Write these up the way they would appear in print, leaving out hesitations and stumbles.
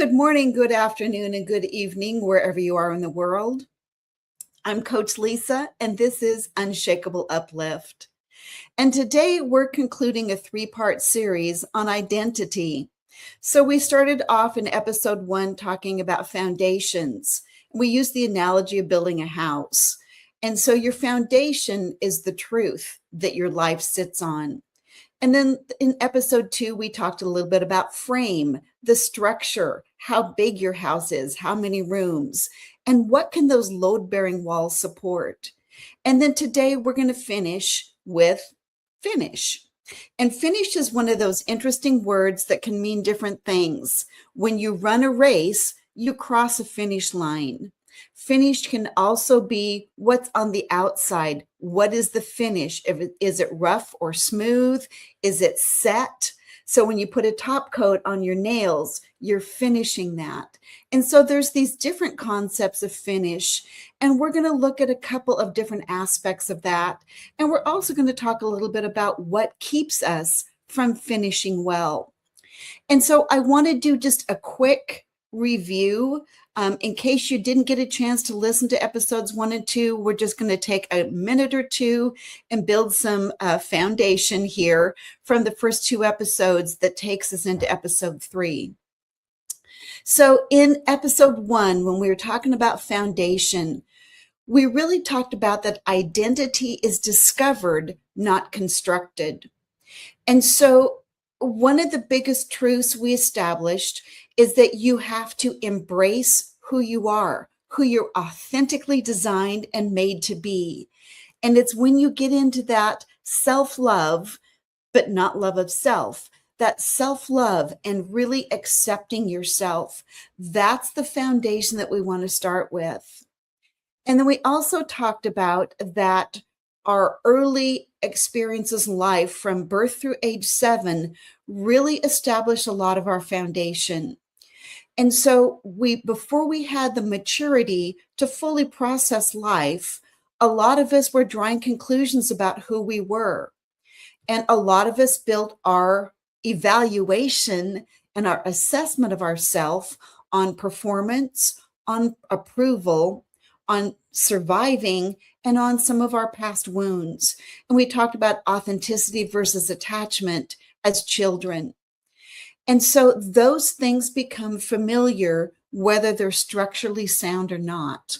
Good morning, good afternoon, and good evening, wherever you are in the world. I'm Coach Lisa, and this is Unshakable Uplift. And today we're concluding a three-part series on identity. So we started off in episode 1 talking about foundations. We used the analogy of building a house. And so your foundation is the truth that your life sits on. And then in episode 2, we talked a little bit about frame, the structure, how big your house is, how many rooms, and what can those load-bearing walls support. And then today we're going to finish with finish. And finish is one of those interesting words that can mean different things. When you run a race, you cross a finish line. Finish can also be what's on the outside. What is the finish? Is it rough or smooth? Is it set? So when you put a top coat on your nails, you're finishing that. And so there's these different concepts of finish, and we're going to look at a couple of different aspects of that. And we're also going to talk a little bit about what keeps us from finishing well. And so I want to do just a quick review. In case you didn't get a chance to listen to episodes 1 and 2, we're just going to take a minute or two and build some foundation here from the first 2 episodes that takes us into episode 3. So in episode 1, when we were talking about foundation, we really talked about that identity is discovered, not constructed. And so one of the biggest truths we established is that you have to embrace who you are, who you're authentically designed and made to be. And it's when you get into that self-love, but not love of self, that self-love and really accepting yourself, that's the foundation that we want to start with. And then we also talked about that our early experiences in life from birth through age 7 really established a lot of our foundation. And so before we had the maturity to fully process life, a lot of us were drawing conclusions about who we were. And a lot of us built our evaluation and our assessment of ourselves on performance, on approval, on surviving, and on some of our past wounds. And we talked about authenticity versus attachment as children. And so those things become familiar, whether they're structurally sound or not.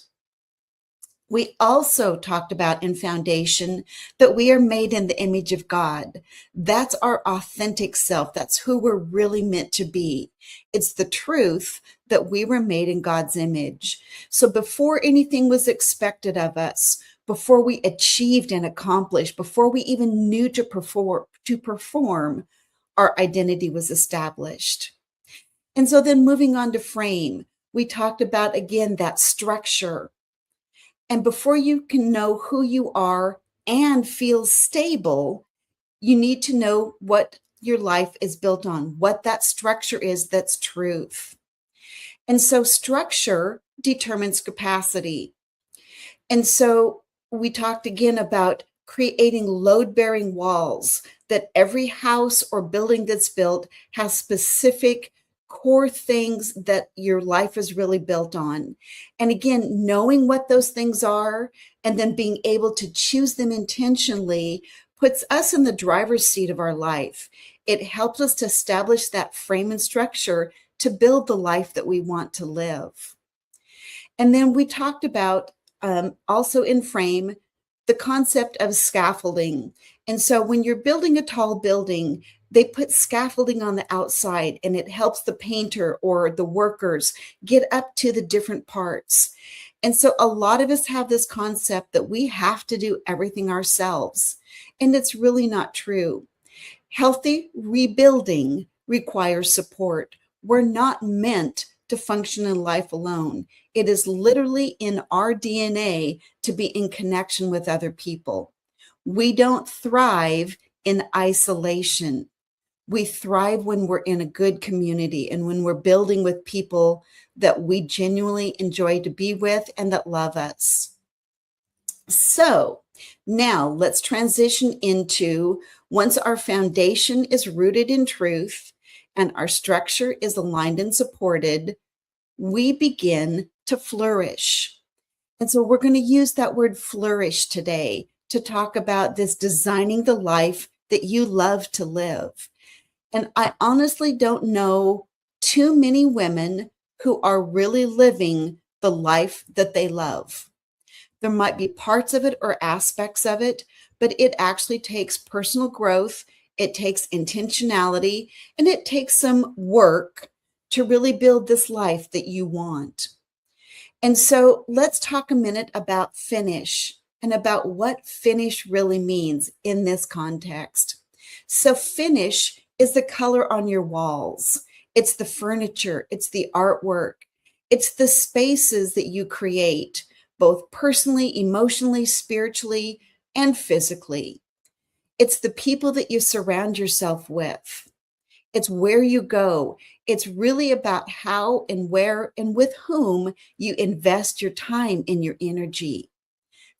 We also talked about in foundation that we are made in the image of God. That's our authentic self. That's who we're really meant to be. It's the truth that we were made in God's image. So before anything was expected of us, before we achieved and accomplished, before we even knew to perform, our identity was established. And so then moving on to frame, we talked about, again, that structure. And before you can know who you are and feel stable, you need to know what your life is built on, what that structure is that's truth. And so structure determines capacity. And so we talked again about creating load-bearing walls, that every house or building that's built has specific core things that your life is really built on. And again, knowing what those things are and then being able to choose them intentionally puts us in the driver's seat of our life. It helps us to establish that frame and structure to build the life that we want to live. And then we talked about also in frame, the concept of scaffolding. And so when you're building a tall building, they put scaffolding on the outside, and it helps the painter or the workers get up to the different parts. And so a lot of us have this concept that we have to do everything ourselves, and it's really not true. Healthy rebuilding requires support. We're not meant to function in life alone. It is literally in our DNA to be in connection with other people. We don't thrive in isolation. We thrive when we're in a good community and when we're building with people that we genuinely enjoy to be with and that love us. So now let's transition into, once our foundation is rooted in truth and our structure is aligned and supported, we begin to flourish. And so we're going to use that word flourish today to talk about this designing the life that you love to live. And I honestly don't know too many women who are really living the life that they love. There might be parts of it or aspects of it, but it actually takes personal growth, it takes intentionality, and it takes some work to really build this life that you want. And so let's talk a minute about finish and about what finish really means in this context. So finish is the color on your walls. It's the furniture, it's the artwork, it's the spaces that you create, both personally, emotionally, spiritually, and physically. It's the people that you surround yourself with. It's where you go. It's really about how and where and with whom you invest your time and your energy.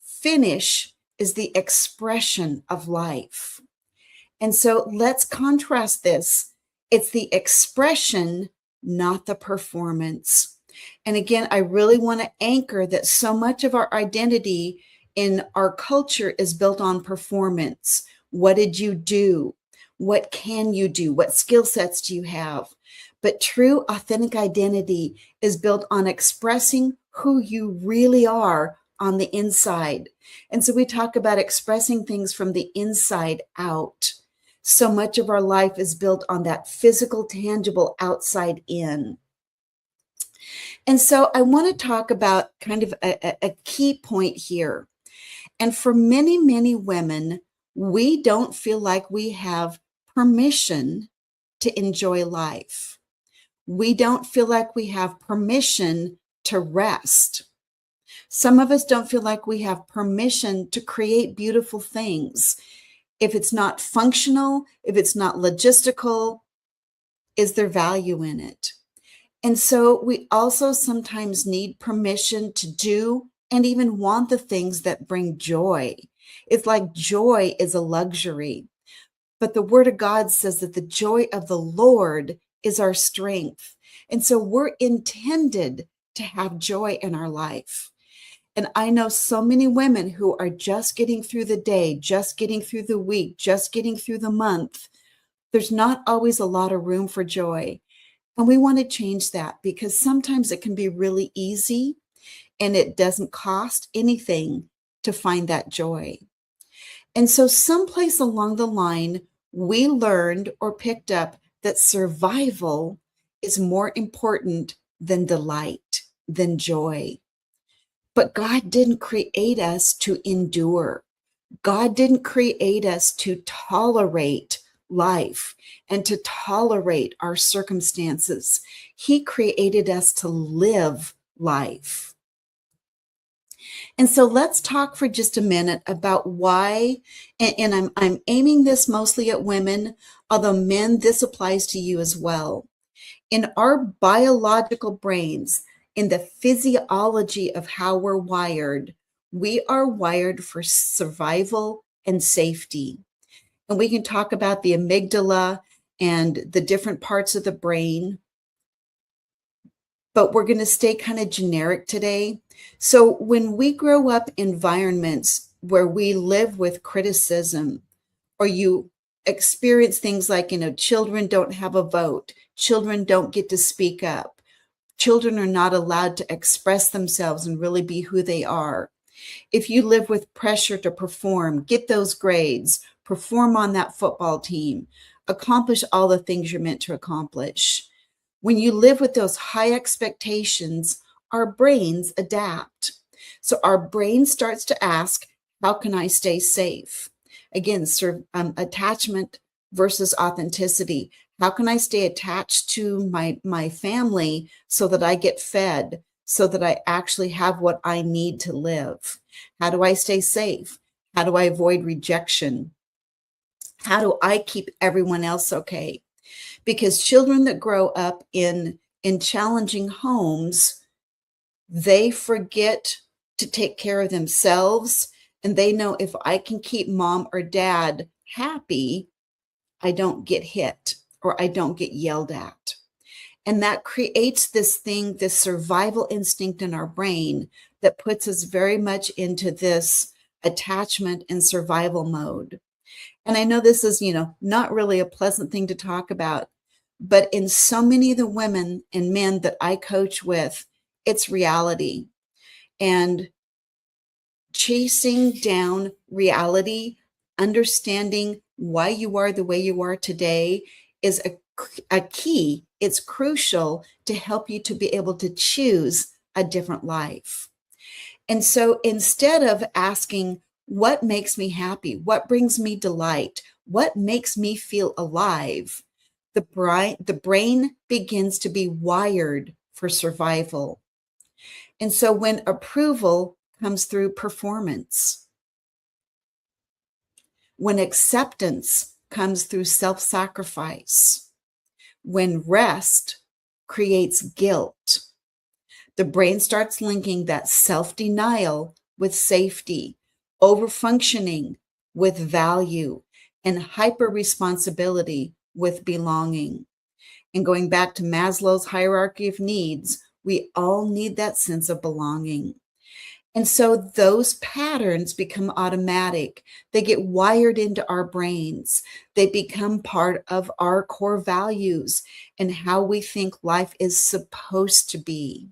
Finish is the expression of life. And so let's contrast this. It's the expression, not the performance. And again, I really want to anchor that so much of our identity in our culture is built on performance. What did you do? What can you do? What skill sets do you have? But true, authentic identity is built on expressing who you really are on the inside. And so we talk about expressing things from the inside out. So much of our life is built on that physical, tangible outside in. And so I want to talk about kind of a key point here. And for many, many women, we don't feel like we have permission to enjoy life. We don't feel like we have permission to rest. Some of us don't feel like we have permission to create beautiful things. If it's not functional, if it's not logistical, is there value in it? And so we also sometimes need permission to do and even want the things that bring joy. It's like joy is a luxury. But the word of God says that the joy of the Lord is our strength. And so we're intended to have joy in our life. And I know so many women who are just getting through the day, just getting through the week, just getting through the month. There's not always a lot of room for joy. And we want to change that because sometimes it can be really easy and it doesn't cost anything to find that joy. And so someplace along the line, we learned or picked up that survival is more important than delight, than joy. But God didn't create us to endure. God didn't create us to tolerate life and to tolerate our circumstances. He created us to live life. And so let's talk for just a minute about why, and I'm aiming this mostly at women, although men, this applies to you as well. In our biological brains, in the physiology of how we're wired, we are wired for survival and safety. And we can talk about the amygdala and the different parts of the brain, but we're going to stay kind of generic today. So when we grow up in environments where we live with criticism, or you experience things like, children don't have a vote, children don't get to speak up, children are not allowed to express themselves and really be who they are. If you live with pressure to perform, get those grades, perform on that football team, accomplish all the things you're meant to accomplish. When you live with those high expectations, our brains adapt. So our brain starts to ask, how can I stay safe? Again, attachment versus authenticity. How can I stay attached to my family so that I get fed, so that I actually have what I need to live? How do I stay safe? How do I avoid rejection? How do I keep everyone else okay? Because children that grow up in challenging homes, they forget to take care of themselves. And they know if I can keep mom or dad happy, I don't get hit or I don't get yelled at. And that creates this thing, this survival instinct in our brain that puts us very much into this attachment and survival mode. And I know this is, not really a pleasant thing to talk about, but in so many of the women and men that I coach with, it's reality. And chasing down reality, understanding why you are the way you are today is a key. It's crucial to help you to be able to choose a different life. And so instead of asking, what makes me happy? What brings me delight? What makes me feel alive? The brain begins to be wired for survival. And so when approval comes through performance, when acceptance comes through self-sacrifice, when rest creates guilt, the brain starts linking that self-denial with safety, overfunctioning with value, and hyper-responsibility with belonging. And going back to Maslow's hierarchy of needs, we all need that sense of belonging. And so those patterns become automatic. They get wired into our brains. They become part of our core values and how we think life is supposed to be.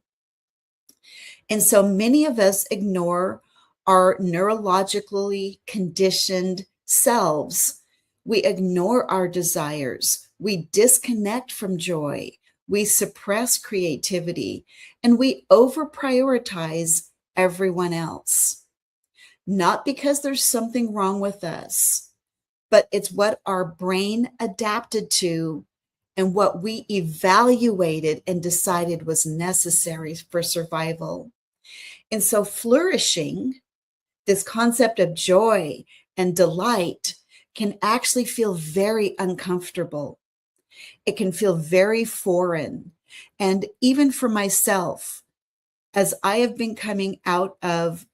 And so many of us ignore our neurologically conditioned selves. We ignore our desires. We disconnect from joy. We suppress creativity, and we over-prioritize everyone else. Not because there's something wrong with us, but it's what our brain adapted to and what we evaluated and decided was necessary for survival. And so flourishing, this concept of joy and delight, can actually feel very uncomfortable. It can feel very foreign. And even for myself, as I have been coming out of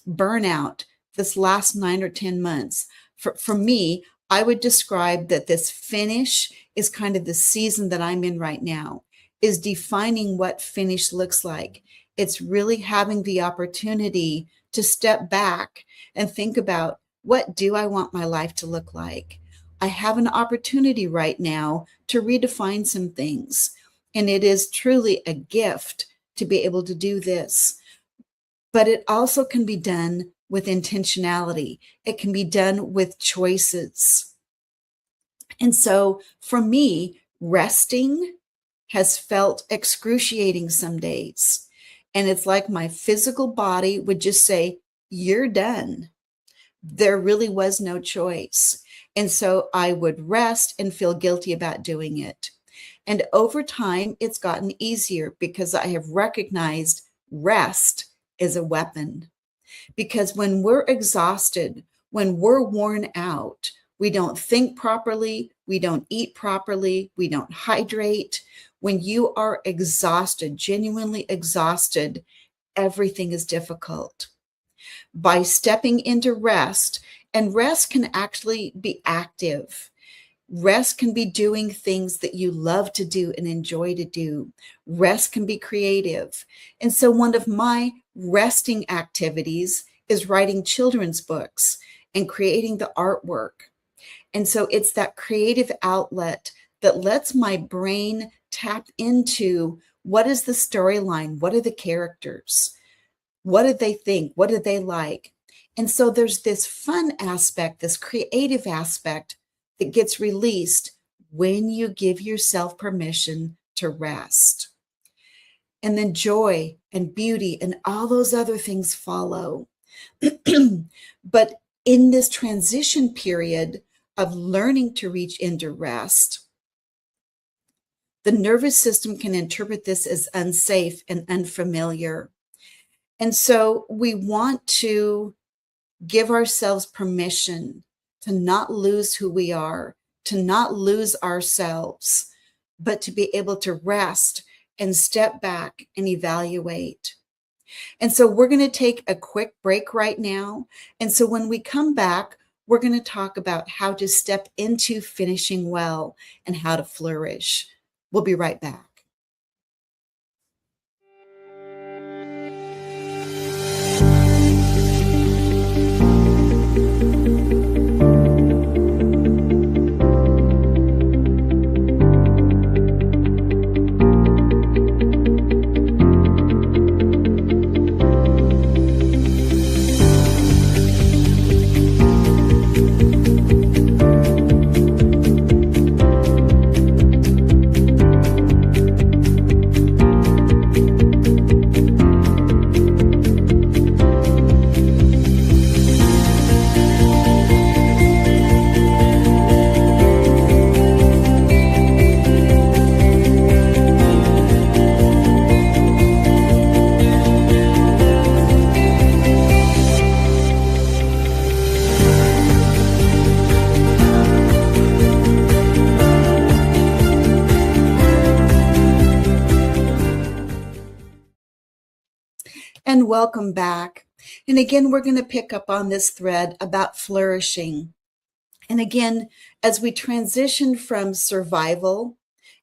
burnout this last 9 or 10 months, for me, I would describe that this finish is kind of the season that I'm in right now, is defining what finish looks like. It's really having the opportunity to step back and think about, what do I want my life to look like? I have an opportunity right now to redefine some things. And it is truly a gift to be able to do this. But it also can be done with intentionality. It can be done with choices. And so for me, resting has felt excruciating some days. And it's like my physical body would just say, you're done. There really was no choice. And so I would rest and feel guilty about doing it. And over time, it's gotten easier because I have recognized rest is a weapon. Because when we're exhausted, when we're worn out, we don't think properly, we don't eat properly, we don't hydrate. When you are exhausted, genuinely exhausted, everything is difficult. By stepping into rest, and rest can actually be active. Rest can be doing things that you love to do and enjoy to do. Rest can be creative. And so one of my resting activities is writing children's books and creating the artwork. And so it's that creative outlet that lets my brain tap into, what is the storyline? What are the characters? What did they think? What did they like? And so there's this fun aspect, this creative aspect that gets released when you give yourself permission to rest. And then joy and beauty and all those other things follow. But in this transition period of learning to reach into rest, the nervous system can interpret this as unsafe and unfamiliar. And so we want to give ourselves permission to not lose who we are, to not lose ourselves, but to be able to rest and step back and evaluate. And so we're going to take a quick break right now. And so when we come back, we're going to talk about how to step into finishing well and how to flourish. We'll be right back. And welcome back. And again, we're going to pick up on this thread about flourishing. And again, as we transition from survival,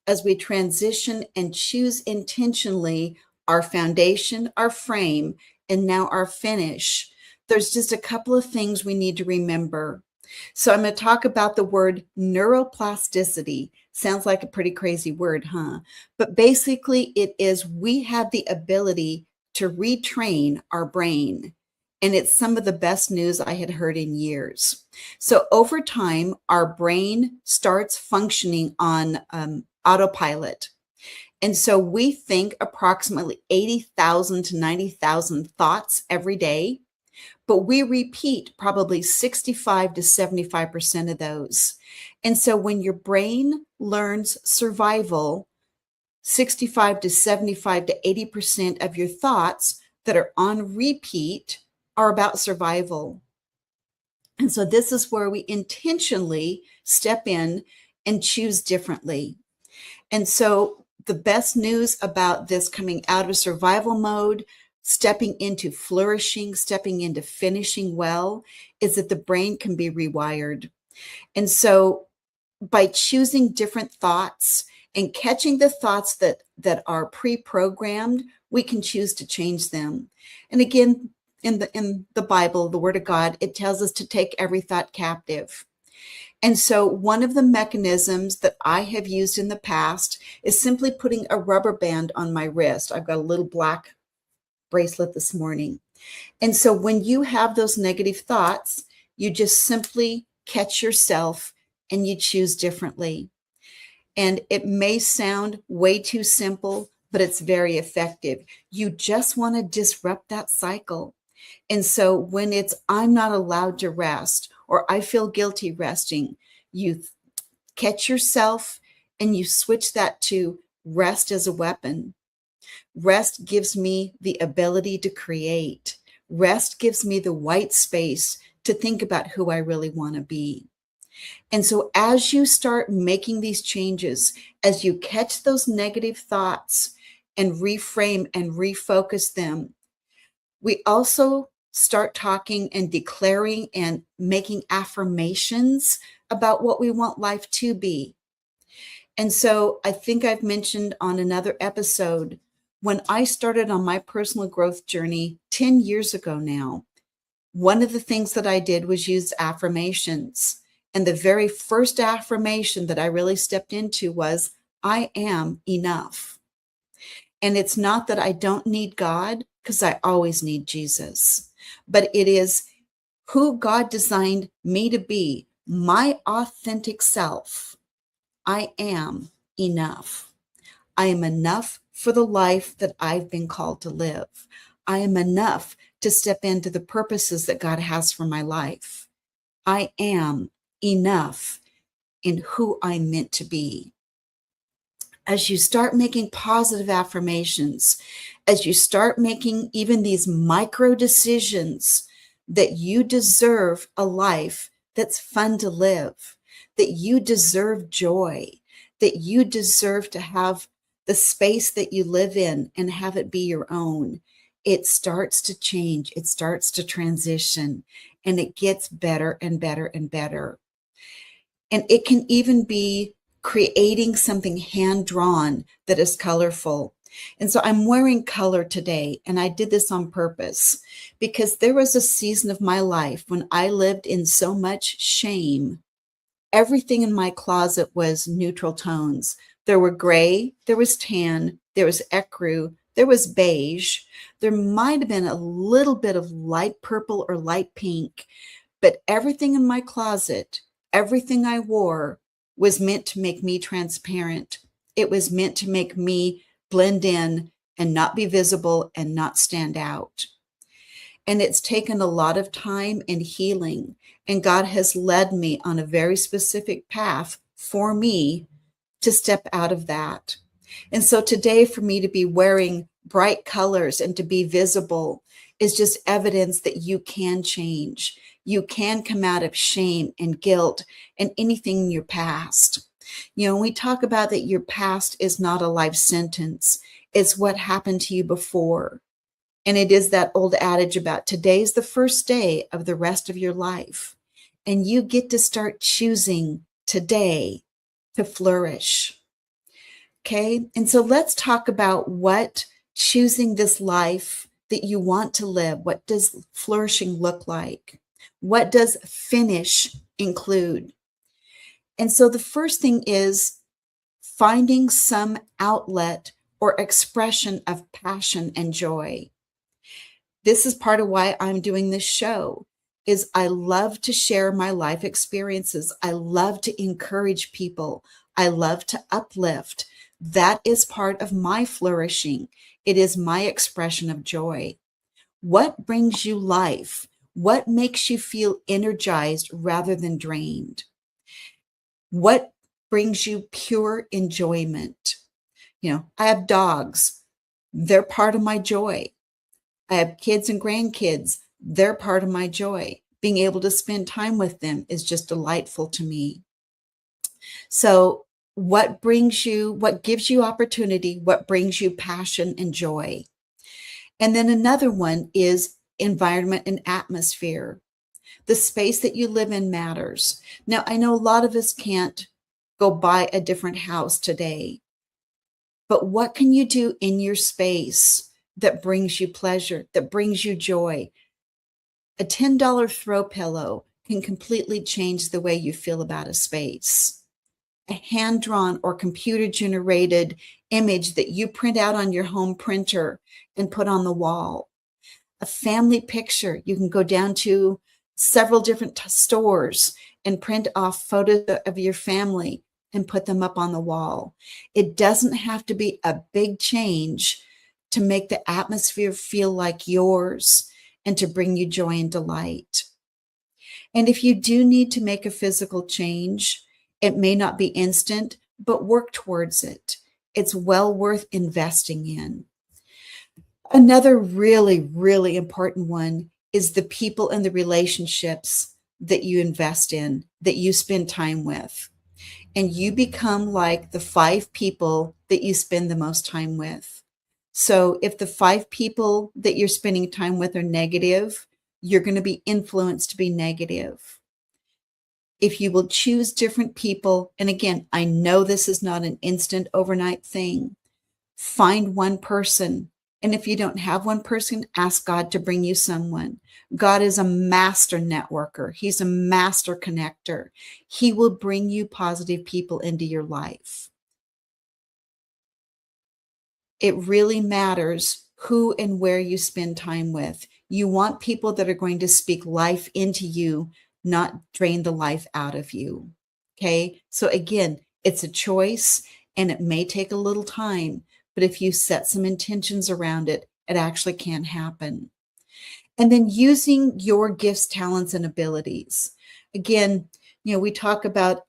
as we transition and choose intentionally our foundation, our frame, and now our finish, there's just a couple of things we need to remember. So I'm going to talk about the word neuroplasticity. Sounds like a pretty crazy word, huh? But basically it is we have the ability to retrain our brain. And it's some of the best news I had heard in years. So over time, our brain starts functioning on autopilot. And so we think approximately 80,000 to 90,000 thoughts every day, but we repeat probably 65 to 75% of those. And so when your brain learns survival, 65 to 75 to 80% of your thoughts that are on repeat are about survival. And so this is where we intentionally step in and choose differently. And so the best news about this coming out of survival mode, stepping into flourishing, stepping into finishing well, is that the brain can be rewired. And so by choosing different thoughts and catching the thoughts that are pre-programmed, we can choose to change them. And again, in the Bible, the Word of God, it tells us to take every thought captive. And so one of the mechanisms that I have used in the past is simply putting a rubber band on my wrist. I've got a little black bracelet this morning. And so when you have those negative thoughts, you just simply catch yourself and you choose differently. And it may sound way too simple, but it's very effective. You just want to disrupt that cycle. And so when it's, I'm not allowed to rest, or I feel guilty resting, you catch yourself and you switch that to rest as a weapon. Rest gives me the ability to create. Rest gives me the white space to think about who I really want to be. And so as you start making these changes, as you catch those negative thoughts and reframe and refocus them, we also start talking and declaring and making affirmations about what we want life to be. And so I think I've mentioned on another episode, when I started on my personal growth journey 10 years ago now, one of the things that I did was use affirmations. And the very first affirmation that I really stepped into was, I am enough. And it's not that I don't need God, because I always need Jesus, but it is who God designed me to be, my authentic self. I am enough. I am enough for the life that I've been called to live. I am enough to step into the purposes that God has for my life. I am enough in who I'm meant to be. As you start making positive affirmations, as you start making even these micro decisions that you deserve a life that's fun to live, that you deserve joy, that you deserve to have the space that you live in and have it be your own, it starts to change. It starts to transition. and it gets better and better and better. And it can even be creating something hand-drawn that is colorful. And so I'm wearing color today, and I did this on purpose because there was a season of my life when I lived in so much shame. Everything in my closet was neutral tones. There were gray, there was tan, there was ecru, there was beige. There might have been a little bit of light purple or light pink, but everything in my closet, everything I wore was meant to make me transparent. It was meant to make me blend in and not be visible and not stand out. And it's taken a lot of time and healing. And God has led me on a very specific path for me to step out of that. And so today, for me to be wearing bright colors and to be visible is just evidence that you can change. You can come out of shame and guilt and anything in your past. You know, we talk about that your past is not a life sentence. It's what happened to you before. And it is that old adage about today's the first day of the rest of your life. And you get to start choosing today to flourish. Okay. And so let's talk about what choosing this life that you want to live, what does flourishing look like? What does finish include? And so the first thing is finding some outlet or expression of passion and joy. This is part of why I'm doing this show, is I love to share my life experiences. I love to encourage people. I love to uplift. That is part of my flourishing. It is my expression of joy. What brings you life? What makes you feel energized rather than drained? What brings you pure enjoyment? You know, I have dogs. They're part of my joy. I have kids and grandkids. They're part of my joy. Being able to spend time with them is just delightful to me. So what gives you opportunity? What brings you passion and joy? And then another one is environment and atmosphere. The space that you live in matters. Now, I know a lot of us can't go buy a different house today, but what can you do in your space that brings you pleasure, that brings you joy? A $10 throw pillow can completely change the way you feel about a space. A hand-drawn or computer-generated image that you print out on your home printer and put on the wall. A family picture. You can go down to several different stores and print off photos of your family and put them up on the wall. It doesn't have to be a big change to make the atmosphere feel like yours and to bring you joy and delight. And if you do need to make a physical change, it may not be instant, but work towards it. It's well worth investing in. Another really, really important one is the people and the relationships that you invest in, that you spend time with. And you become like the 5 people that you spend the most time with. So if the 5 people that you're spending time with are negative, you're going to be influenced to be negative. If you will choose different people, and again, I know this is not an instant overnight thing, find one person. And if you don't have one person, ask God to bring you someone. God is a master networker. He's a master connector. He will bring you positive people into your life. It really matters who and where you spend time with. You want people that are going to speak life into you, not drain the life out of you. Okay. So again, it's a choice and it may take a little time, but if you set some intentions around it, it actually can happen. And then using your gifts, talents, and abilities. Again, we talk about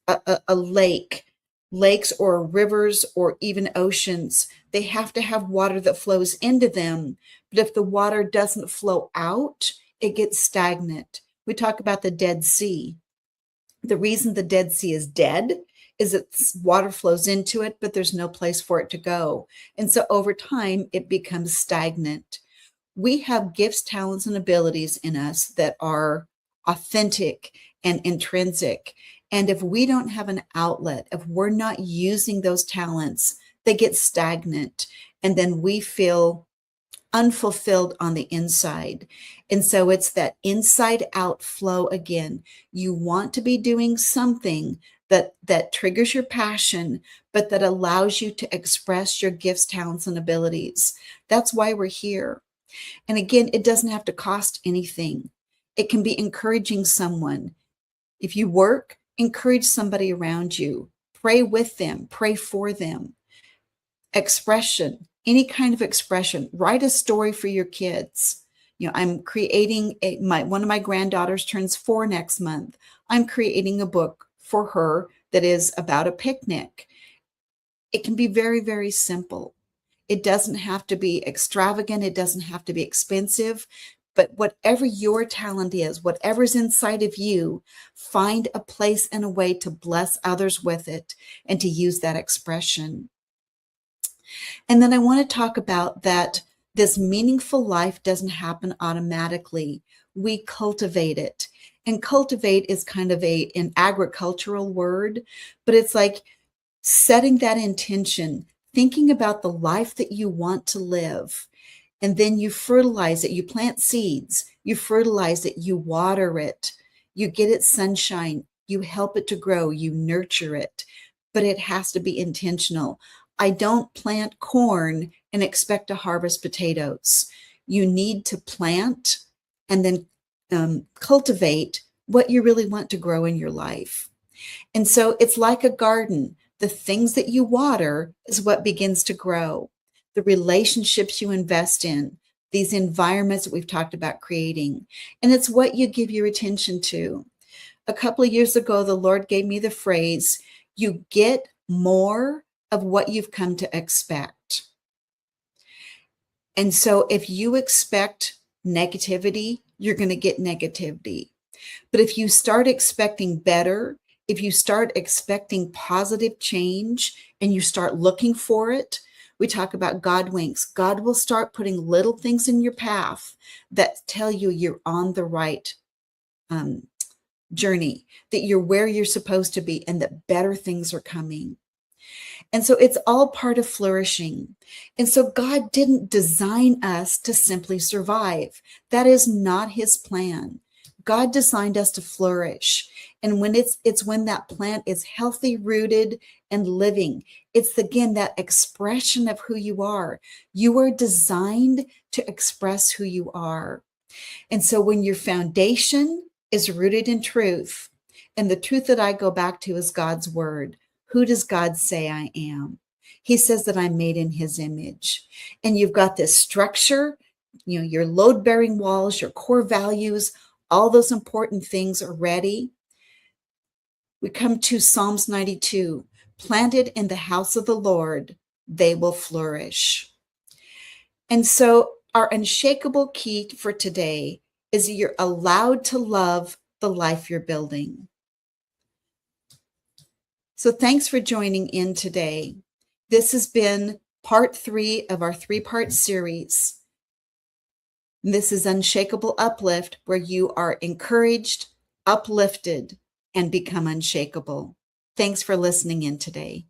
a lake, lakes or rivers or even oceans. They have to have water that flows into them. But if the water doesn't flow out, it gets stagnant. We talk about the Dead Sea. The reason the Dead Sea is dead is that water flows into it, but there's no place for it to go. And so over time, it becomes stagnant. We have gifts, talents, and abilities in us that are authentic and intrinsic. And if we don't have an outlet, if we're not using those talents, they get stagnant. And then we feel unfulfilled on the inside. And so it's that inside out flow again. You want to be doing something that triggers your passion, but that allows you to express your gifts, talents, and abilities. That's why we're here. And again, it doesn't have to cost anything. It can be encouraging someone. If you work, encourage somebody around you. Pray with them, pray for them. Expression, any kind of expression. Write a story for your kids. I'm creating one of my granddaughters turns 4 next month. I'm creating a book for her that is about a picnic. It can be very, very simple. It doesn't have to be extravagant. It doesn't have to be expensive. But whatever your talent is, whatever's inside of you, find a place and a way to bless others with it and to use that expression. And then I want to talk about that this meaningful life doesn't happen automatically. We cultivate it. And cultivate is kind of an agricultural word, but it's like setting that intention, thinking about the life that you want to live. And then you fertilize it. You plant seeds, you fertilize it, you water it, you get it sunshine, you help it to grow, you nurture it. But it has to be intentional. I don't plant corn and expect to harvest potatoes. You need to plant and then cultivate what you really want to grow in your life. And so it's like a garden. The things that you water is what begins to grow. The relationships you invest in, these environments that we've talked about creating, and it's what you give your attention to. A couple of years ago, the Lord gave me the phrase, you get more of what you've come to expect. And so if you expect negativity, you're going to get negativity. But if you start expecting better, if you start expecting positive change and you start looking for it, we talk about God winks. God will start putting little things in your path that tell you you're on the right journey, that you're where you're supposed to be, and that better things are coming. And so it's all part of flourishing. And so God didn't design us to simply survive. That is not his plan. God designed us to flourish. And when it's when that plant is healthy, rooted, and living, it's again that expression of who you are. You are designed to express who you are. And so when your foundation is rooted in truth, and the truth that I go back to is God's word. Who does God say I am? He says that I'm made in his image. And you've got this structure, your load-bearing walls, your core values, all those important things are ready. We come to Psalms 92. Planted in the house of the Lord, they will flourish. And so our unshakable key for today is you're allowed to love the life you're building. So thanks for joining in today. This has been part 3 of our 3-part series. This is Unshakable Uplift, where you are encouraged, uplifted, and become unshakable. Thanks for listening in today.